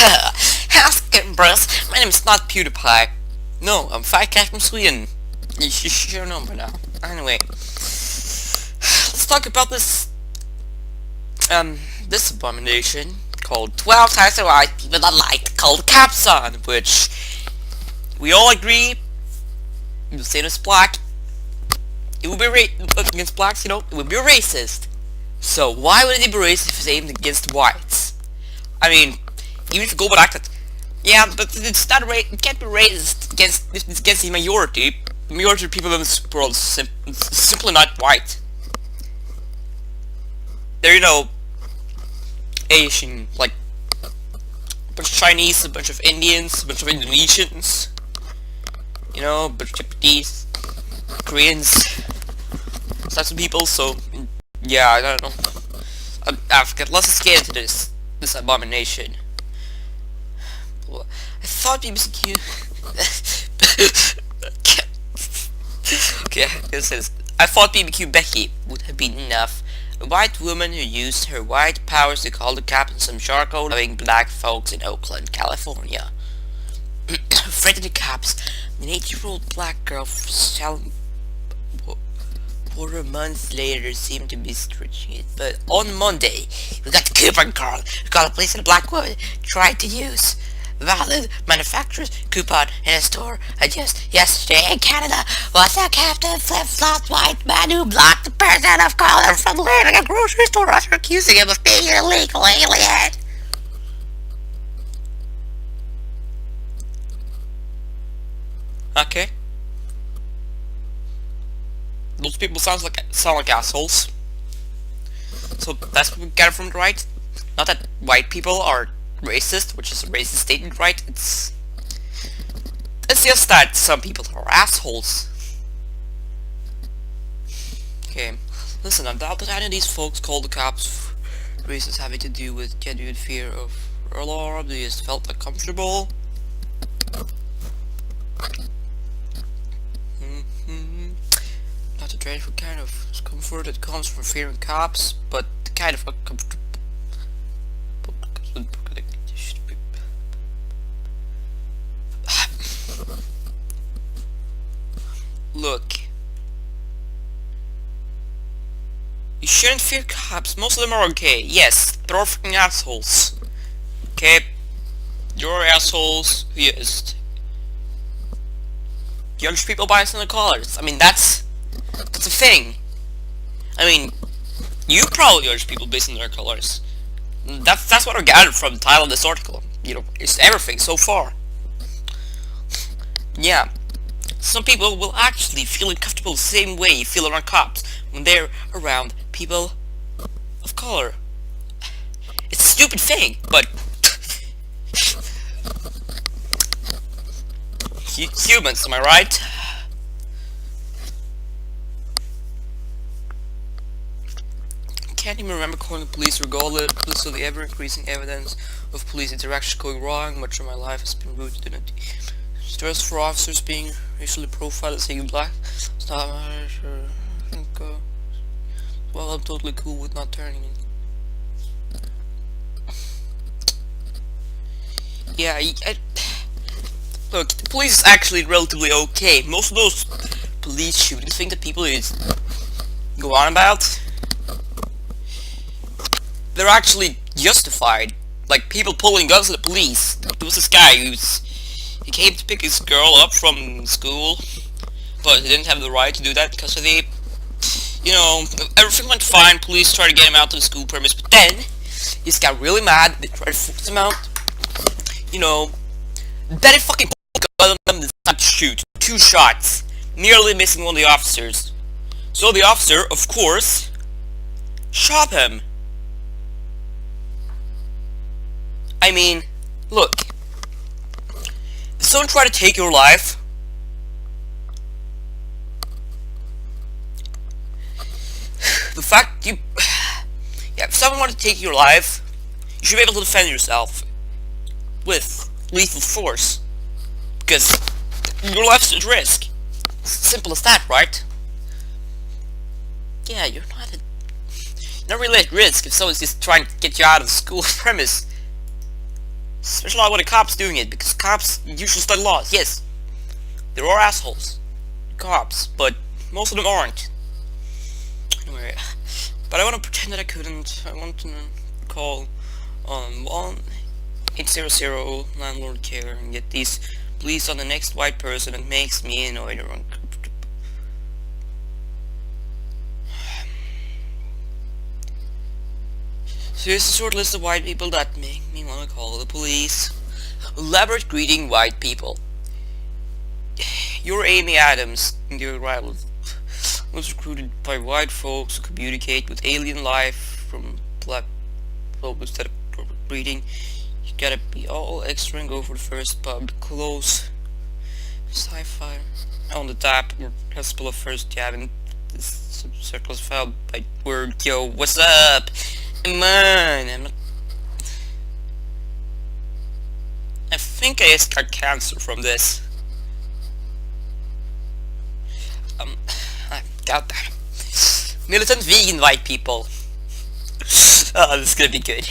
How's it going, bros? My name is not PewDiePie. No, I'm Fat Cat from Sweden. You should know by now. Anyway, let's talk about this abomination called 12 times the white people that like called caps on, which we all agree, the same as black, it would be against blacks, it would be racist. So why would it be racist if it's aimed against whites? I mean, even if you go back that, yeah, but it's not it can't be racist against the majority. The majority of people in this world is simply not white. They're, Asian, like a bunch of Chinese, a bunch of Indians, a bunch of Indonesians, a bunch of Japanese, Koreans, types of people. So yeah, I don't know. Africa. Let's just get into this abomination. I thought BBQ. Okay, this is. I thought BBQ Becky would have been enough. A white woman who used her white powers to call the cops on some charcoal-loving black folks in Oakland, California. Threatened the cops. An 8-year-old black girl selling water months later seemed to be stretching it. But on Monday, we got the coupon girl who called a place that a black woman tried to use valid manufacturer's coupon in a store just yesterday in Canada was a Captain Flip-Flop white man who blocked the person of color from leaving a grocery store after accusing him of being an illegal alien. Okay. Those people sound like assholes. So that's what we got from the right. Not that white people are racist, which is a racist statement, right? It's just that some people are assholes. Okay, listen, I doubt that any of these folks called the cops reasons having to do with genuine fear of our law. They just felt uncomfortable. Not the dreadful kind of discomfort that comes from fearing cops, but the kind of uncomfortable. Look, you shouldn't fear cops. Most of them are okay. Yes, they're all freaking assholes. Okay, you're assholes who just judge people by their colors. I mean, that's a thing. I mean, you probably judge people based on their colors. That's what I gathered from the title of this article. It's everything so far. Yeah. Some people will actually feel uncomfortable the same way you feel around cops when they're around people of color. It's a stupid thing, but humans, am I right? Can't even remember calling the police regardless of the ever-increasing evidence of police interactions going wrong. Much of my life has been rooted in a stress for officers being racially profiled as saying black. Stop matters, I think, well, I'm totally cool with not turning it. Yeah, look, the police is actually relatively okay. Most of those police shootings thing that people go on about, they're actually justified. Like, people pulling guns at the police. There was this guy he came to pick his girl up from school, but he didn't have the right to do that because of the, everything went fine. Police tried to get him out of the school premise, but then he just got really mad. They tried to force him out. Then he fucking pulled a gun on him and decided to shoot 2 shots, nearly missing one of the officers. So the officer, of course, shot him. I mean, look. If someone tried to take your life, the fact if someone wanted to take your life, you should be able to defend yourself with lethal force, because your life's at risk. Simple as that, right? Yeah, you're not really at risk if someone's just trying to get you out of the school premise. Especially when the cops doing it, because cops usually study laws. Yes, there are assholes, cops, but most of them aren't. Anyway, but I want to pretend that I couldn't. I want to call on 1-800 landlord care and get these police on the next white person that makes me annoyed or uncomfortable. So here's a short list of white people that make me want to call the police. Elaborate greeting white people. You're Amy Adams, and your rival was recruited by white folks to communicate with alien life from black folks instead of breeding. You gotta be all extra and go for the first pub close. Sci-fi on the tap or principle of first jab in this circle is found by word. Yo, what's up? Man, I think I just got cancer from this. I got that. Militant vegan white people. Oh, this is gonna be good.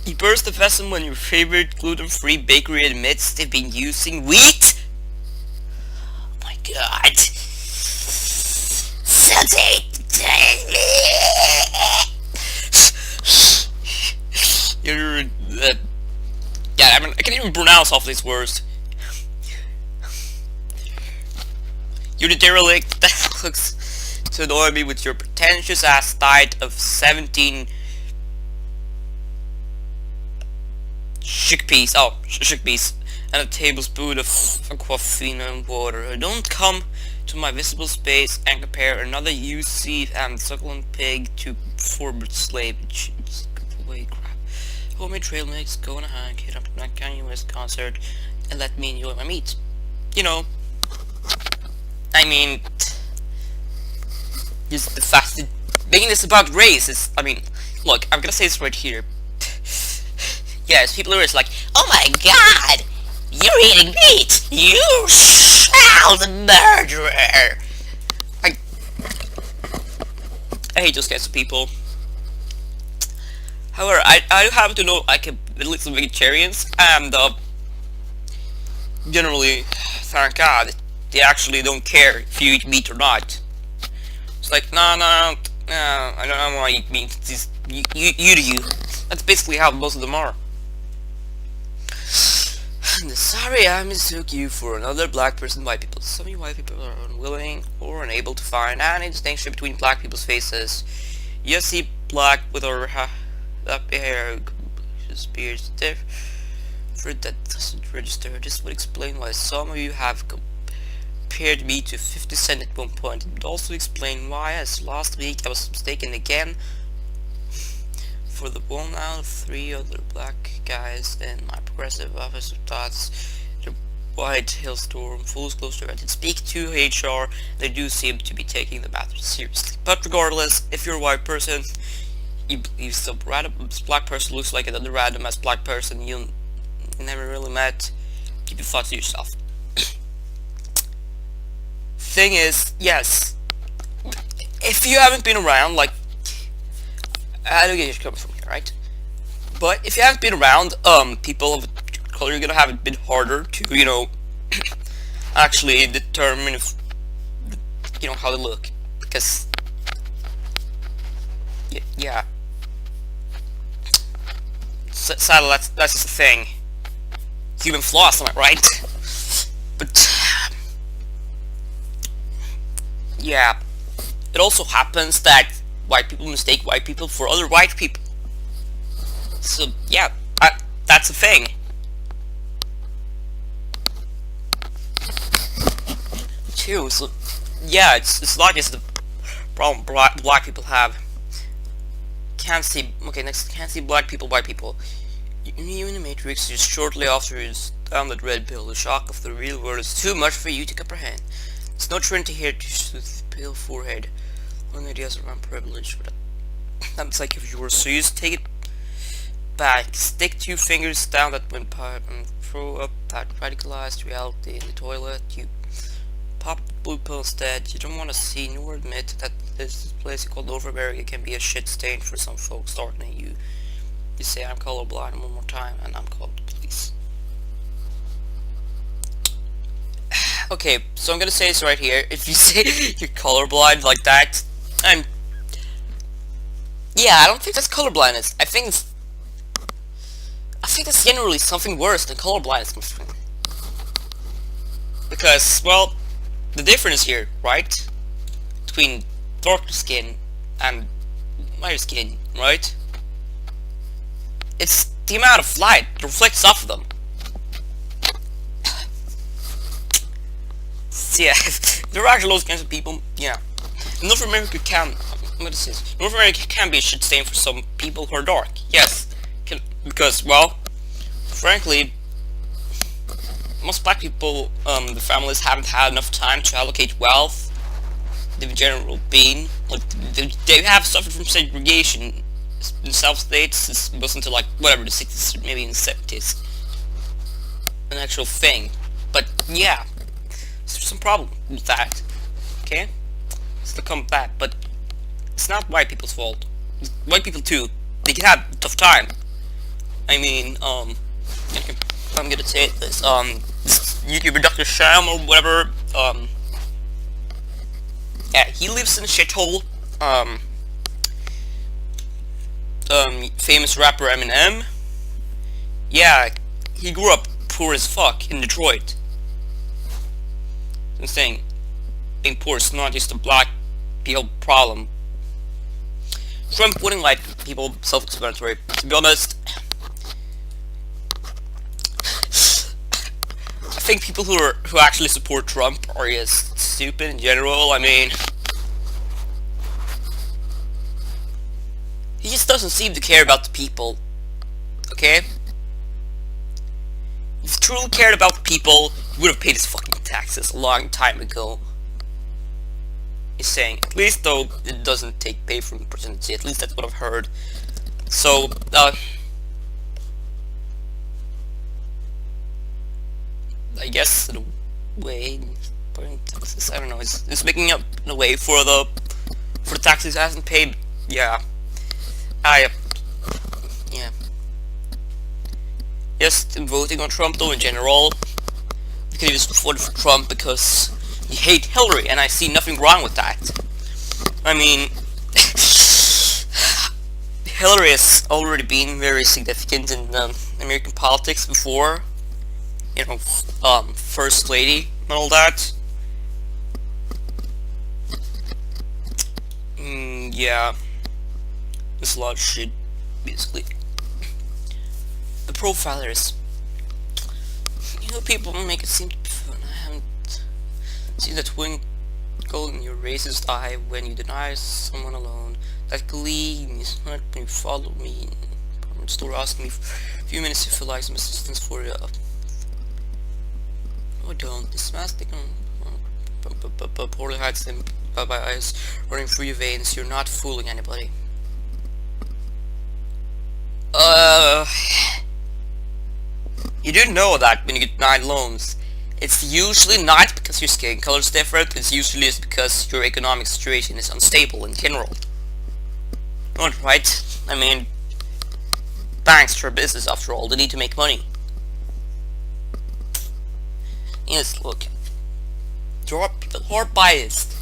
You burst the vessel when your favorite gluten-free bakery admits they've been using wheat? Oh my god. Something. You're yeah, I mean, I can't even pronounce half these words. You're the derelict that looks to annoy me with your pretentious ass diet of 17 chickpeas. Oh, chickpeas, and a tablespoon of aquafina and water. Don't come to my visible space and compare another UC and succulent pig to forward slave. Away, crap. Homemade trail mix, go on a hike, hit up a Kanye West concert, and let me enjoy my meat. You know, I mean, just the fact that making this about race is, I mean, look, I'm gonna say this right here. Yes, people are just like, oh my god, you're eating meat, you child murderer. I hate those kinds of people. However, I happen to know like at least some vegetarians, and generally, thank God, they actually don't care if you eat meat or not. It's like, no, I don't want to eat meat. It's just, you do you. That's basically how most of them are. Sorry, I mistook you for another black person. White people. Some of you white people are unwilling or unable to find any distinction between black people's faces. You see black with our up hair, beards different. That doesn't register. This would explain why some of you have compared me to 50 Cent at one point. It would also explain why, as last week I was mistaken again for the 1 out of 3 other black guys in my progressive office of thoughts. The White Hailstorm, full disclosure, I did speak to HR. They do seem to be taking the matter seriously. But regardless, if you're a white person, you believe some random black person looks like another random ass black person you never really met, keep your thoughts to yourself. Thing is, yes, if you haven't been around, like, I don't get where you're coming from here, right? But if you haven't been around, people of color, you're gonna have it a bit harder to, you know, actually determine if, you know, how they look, because, yeah. Sadly, that's just a thing. Human flaws, am I right? But yeah, it also happens that white people mistake white people for other white people. So yeah, that's a thing. Too. So yeah, it's not just the problem black people have. Can't see. Okay, next, can't see black people, white people. You in the Matrix just shortly after it's down that red pill. The shock of the real world is too much for you to comprehend. It's no trend to hear to soothe the pale forehead. One ideas around privilege, but that's like if you were so just take it back. Stick 2 fingers down that windpipe and throw up that radicalized reality in the toilet. You pop the blue pill instead. You don't want to see nor admit that this place called North America can be a shit stain for some folks starting at you. You you say I'm colorblind one more time and I'm called police. Okay, so I'm gonna say this right here. If you say you're colorblind like that, yeah, I don't think that's colorblindness. I think it's generally something worse than colorblindness, my friend. Because, well, the difference here, right, between darker skin and lighter skin, right? It's the amount of light that reflects off of them. So, yeah, there are actually those kinds of people, yeah. North America North America can be a shit stain for some people who are dark, yes. Because, well, frankly, most black people, the families haven't had enough time to allocate wealth. They've generally been, like, they have suffered from segregation in South states. This wasn't until, like, whatever, the 60s, maybe in the 70s. An actual thing. But, yeah, there's some problem with that, okay? It's to come back, but it's not white people's fault. White people, too, they can have a tough time. I mean, I'm gonna say this, this YouTuber Dr. Sham or whatever, yeah, he lives in a shithole. Famous rapper Eminem, yeah, he grew up poor as fuck in Detroit. I'm saying, being poor is not just a black people problem. Trump wouldn't like people, self-explanatory. To be honest, I think people who actually support Trump are just stupid in general. I mean, he just doesn't seem to care about the people. Okay? If he truly cared about the people, he would have paid his fucking taxes a long time ago. He's saying, at least though it doesn't take pay from the presidency. At least that's what I've heard. So, I guess in a way, taxes, I don't know, it's making up in a way for the taxes he hasn't paid. Yeah, yeah. Yes, in voting on Trump though in general, you can just vote for Trump because you hate Hillary, and I see nothing wrong with that. I mean, Hillary has already been very significant in American politics before. You know, First Lady and all that. Yeah. There's a lot of shit, basically. The profilers. You know, people make it seem to be fun. I haven't seen that twinkle in your racist eye when you deny someone alone. That glee is not when you follow me in the store asking me for a few minutes if you like some assistance for you. Oh, don't. This mastic poorly hides them by eyes running through your veins. You're not fooling anybody. You do know that when you get denied loans, it's usually not because your skin color is different. It's usually just because your economic situation is unstable in general. Not right? I mean, banks are a business after all. They need to make money. Yes, look. There are people who are biased.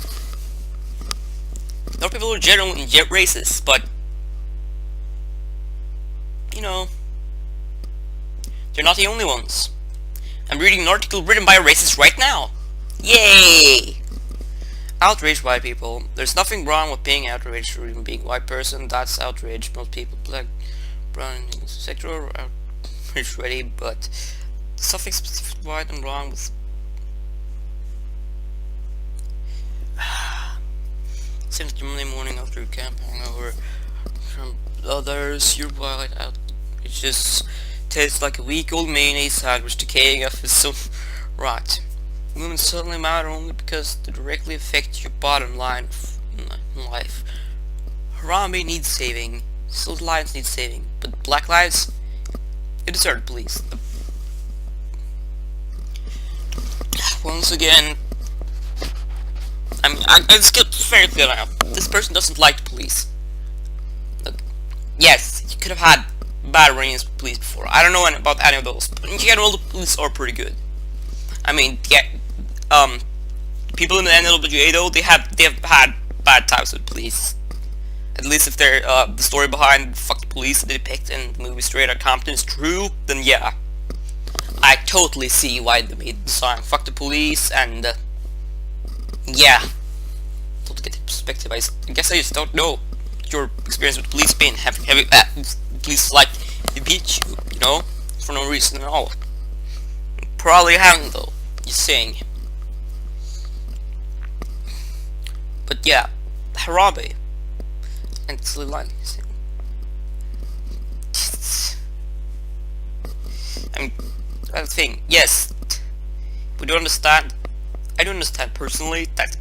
There are people who are generally racist, but you know, they're not the only ones. I'm reading an article written by a racist right now. Yay! Outraged white people. There's nothing wrong with being outraged or even being a white person. That's outrage. Most people, black, brown, sexual, are outraged already, but something specific white and wrong with since the Monday morning after a camp hangover from others, you're white out. It just tastes like a week-old mayonnaise sandwich decaying off its own rot. Women suddenly matter only because they directly affect your bottom line in life. Harambe needs saving. Silver lions need saving, but black lives, you deserve police. Once again, I mean, it's fairly clear now. This person doesn't like the police. Look, yes, you could have had bad run-ins with police before. I don't know about any of those, but in general, the police are pretty good. I mean, yeah, people in the NWA though, they have had bad times with police. At least if they're the story behind "fuck the police" they depict in the movie Straight Outta Compton is true, then yeah, I totally see why they made the song "fuck the police," and yeah, totally get the perspective. I guess I just don't know your experience with police being having police like they beat you, you know, for no reason at all. Probably haven't though. You're saying. But yeah, Harambe and Silly Line. I mean, that's the thing. Yes, we do understand. I do understand personally that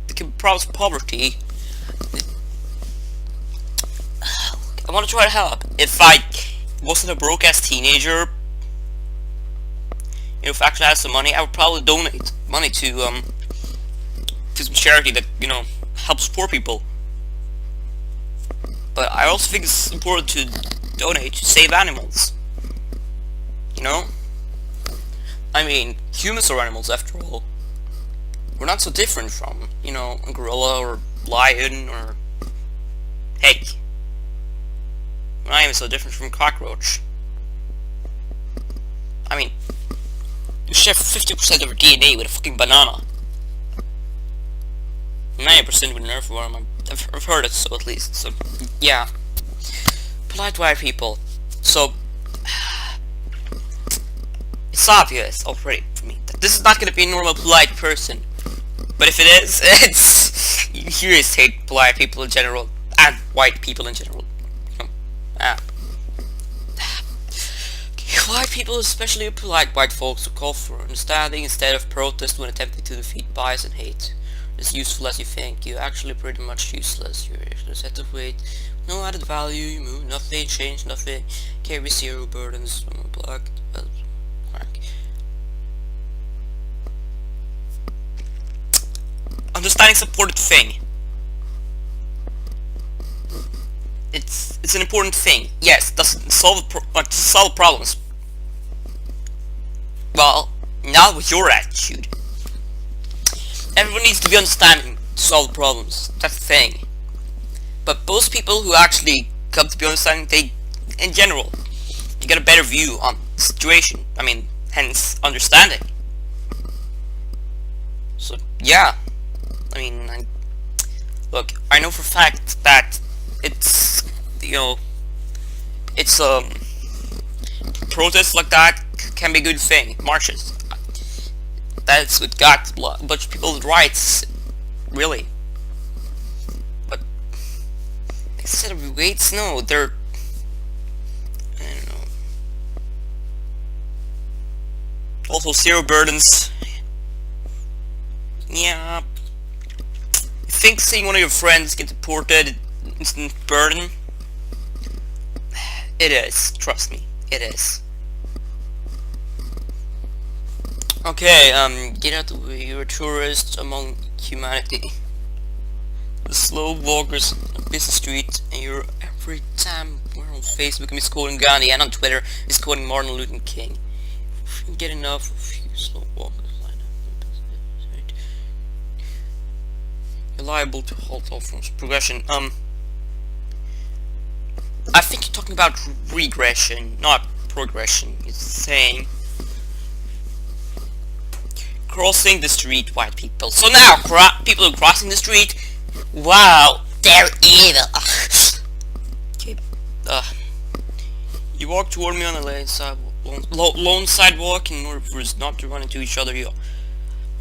the problems of poverty. I want to try to help. If I wasn't a broke ass teenager, you know, if I actually had some money, I would probably donate money to some charity that, you know, helps poor people. But I also think it's important to donate to save animals. You know? I mean, humans are animals after all. We're not so different from, you know, a gorilla or lion or... Heck, we're not even so different from a cockroach. I mean, you share 50% of our DNA with a fucking banana. 90% with an earthworm. I've heard it so, at least. So, yeah. Polite white people. So, it's obvious already for me that this is not going to be a normal polite person. But if it is, it's... You just hate polite people in general. And white people in general. You know? White people, especially polite white folks, who call for understanding instead of protest when attempting to defeat bias and hate. As useful as you think, you're actually pretty much useless. You're a set of weight, no added value, you move nothing, change nothing, carry zero burdens, black, Understanding's an important thing. It's an important thing. Yes, doesn't solve solve problems. Well, not with your attitude. Everyone needs to be understanding to solve problems. That's the thing. But most people who actually come to be understanding, they, in general, you get a better view on the situation. I mean, hence understanding. So yeah, I mean, look, I know for a fact that it's, you know, it's protests like that can be a good thing. Marches. That's what got a bunch of people's rights, really. But instead of weights, no, they're, I don't know. Also, zero burdens. Yeah. You think seeing one of your friends get deported is an instant burden? It is. Trust me, it is. Okay, get out the way, you're a tourist among humanity. The slow walkers on a busy street, and you're every time we're on Facebook misquoting Gandhi, and on Twitter misquoting Martin Luther King. If you can get enough of you slow walkers, you're liable to halt all forms of progression. I think you're talking about regression, not progression. It's saying crossing the street, white people. So now, people are crossing the street. Wow, they're evil. Okay, you walk toward me on the lone sidewalk in order for us not to run into each other.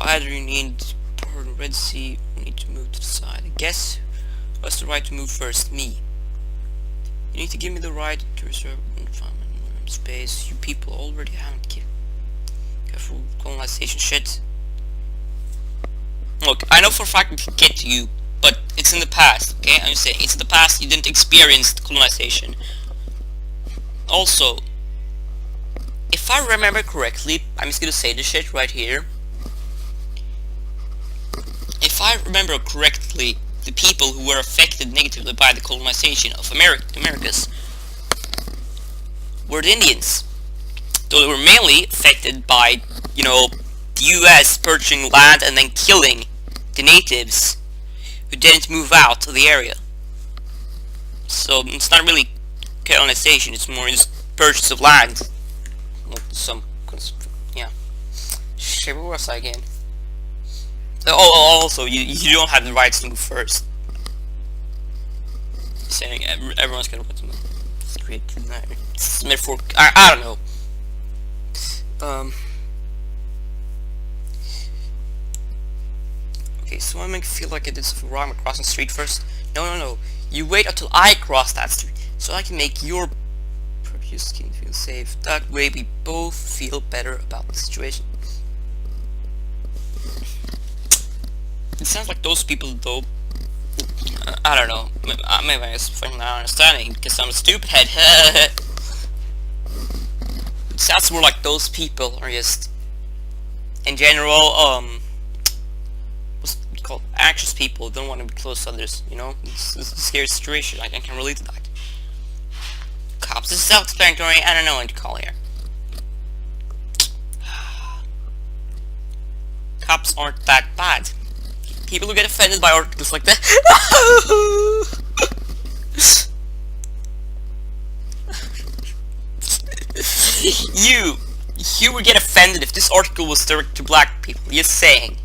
Either you need part of the Red Sea, or need to move to the side. I guess who has the right to move first? Me. You need to give me the right to reserve space. You people already haven't given. Careful colonization shit. Look, I know for a fact we can get to you, but it's in the past, okay? I'm saying it's in the past, you didn't experience the colonization. Also, if I remember correctly, I'm just gonna say this shit right here. If I remember correctly, the people who were affected negatively by the colonization of Americas were the Indians. Though they were mainly affected by, the US purchasing land and then killing the natives who didn't move out of the area. So it's not really colonization, it's more just purchase of land. Yeah. Shit, where was I again? Oh, also, you don't have the rights to move first. Saying everyone's gonna want to move. It's great. It's metaphor. I don't know. Okay, so I make feel like I did something wrong by crossing the street first. No. You wait until I cross that street, so I can make your skin feel safe. That way we both feel better about the situation. It sounds like those people, though. I don't know. Maybe I just fucking not understanding because I'm a stupid head. It sounds more like those people are just, in general, what's it called? Anxious people don't want to be close to others. It's a scary situation. I can relate to that. Cops. This is self-explanatory. I don't know what to call here. Cops aren't that bad. People who get offended by articles like that. You would get offended if this article was directed to black people. Just saying.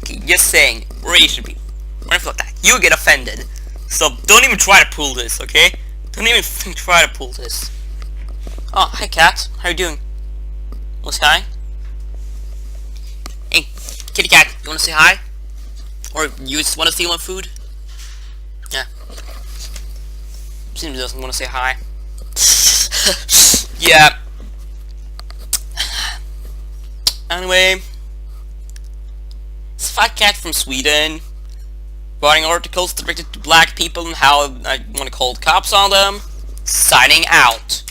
Okay, just saying. Or Asian people. Or anything like that. You would get offended. So don't even try to pull this, okay? Don't even try to pull this. Oh, hi cat. How you doing? What's hi? Hey, kitty cat. You wanna say hi? Or you just want to steal my food? Yeah. Seems doesn't want to say hi. Yeah. Anyway, it's a fat cat from Sweden writing articles directed to black people and how I want to call the cops on them. Signing out.